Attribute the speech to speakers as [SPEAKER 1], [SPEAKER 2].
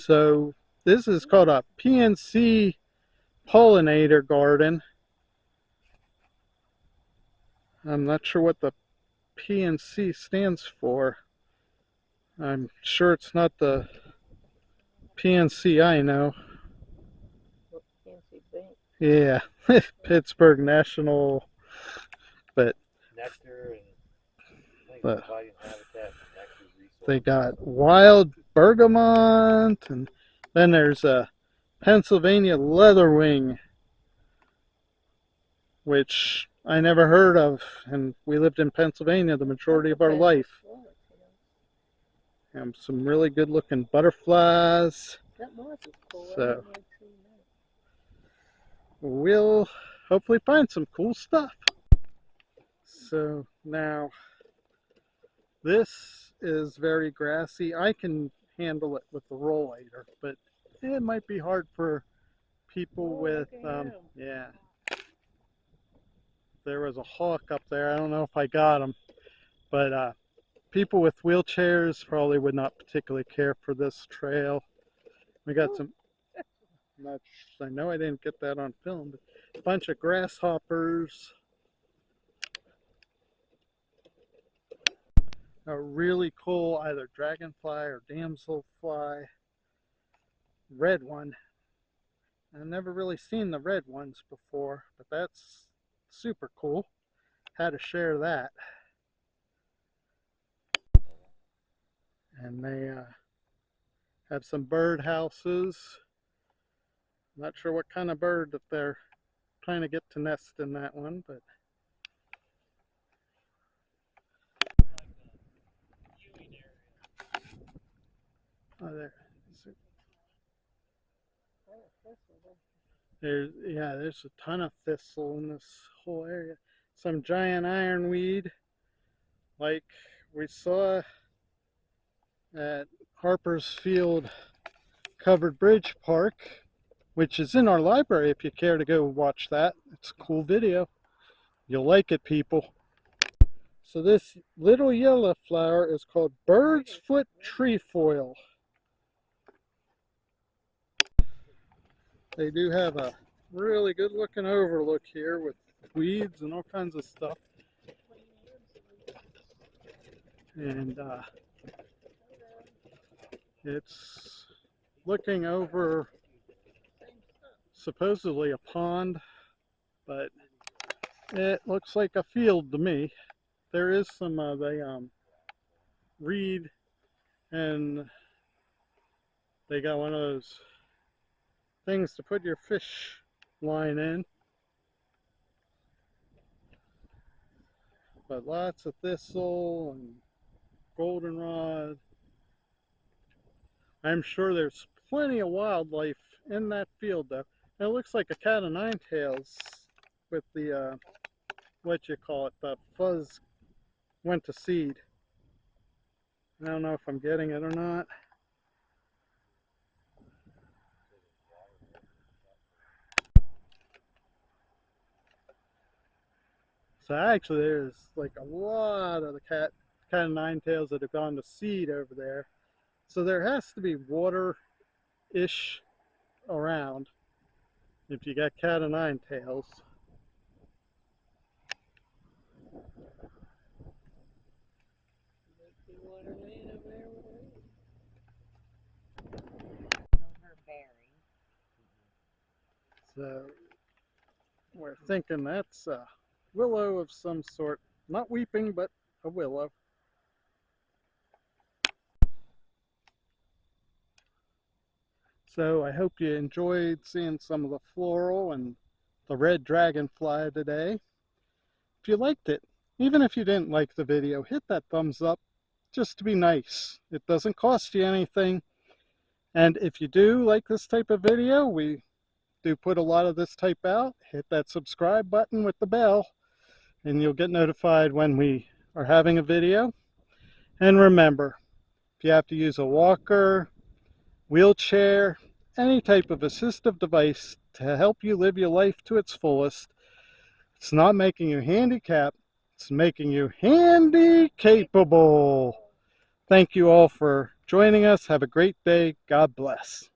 [SPEAKER 1] So this is called a PNC pollinator garden. I'm not sure what the PNC stands for. I'm sure it's not the PNC I know. Yeah, Pittsburgh National, but
[SPEAKER 2] Nectar and habitat and nectar resource.
[SPEAKER 1] they got wild bergamot, and then there's a Pennsylvania leatherwing, which I never heard of, and we lived in Pennsylvania the majority of our life. And some really good looking butterflies. So we'll hopefully find some cool stuff. So now this is very grassy. I can handle it with the rollator, but it might be hard for people with yeah. There was a hawk up there. I don't know if I got him, but people with wheelchairs probably would not particularly care for this trail. We got some, I know I didn't get that on film, but a bunch of grasshoppers. A really cool either dragonfly or damselfly. Red one. I've never really seen the red ones before, but that's super cool. Had to share that. And they have some bird houses. I'm not sure what kind of bird that they're trying to get to nest in that one, but oh, there's a ton of thistle in this whole area. Some giant ironweed, like we saw at Harper's Field Covered Bridge Park, which is in our library if you care to go watch that. It's a cool video. You'll like it, people. So this little yellow flower is called bird's foot trefoil. They do have a really good looking overlook here with weeds and all kinds of stuff. And it's looking over supposedly a pond, but it looks like a field to me. There is some reed, and they got one of those things to put your fish line in. But lots of thistle and goldenrod. I'm sure there's plenty of wildlife in that field though. It looks like a cat of nine tails with the what you call it, the fuzz went to seed. I don't know if I'm getting it or not. So actually there's like a lot of the cat of nine tails that have gone to seed over there. So there has to be water-ish around if you got cat of nine tails. So we're thinking that's a willow of some sort. Not weeping, but a willow. So I hope you enjoyed seeing some of the floral and the red dragonfly today. If you liked it, even if you didn't like the video, hit that thumbs up just to be nice. It doesn't cost you anything. And if you do like this type of video, we do put a lot of this type out. Hit that subscribe button with the bell and you'll get notified when we are having a video. And remember, if you have to use a walker, wheelchair, any type of assistive device to help you live your life to its fullest, it's not making you handicapped, it's making you handy capable. Thank you all for joining. joining us. Have a great day. God bless.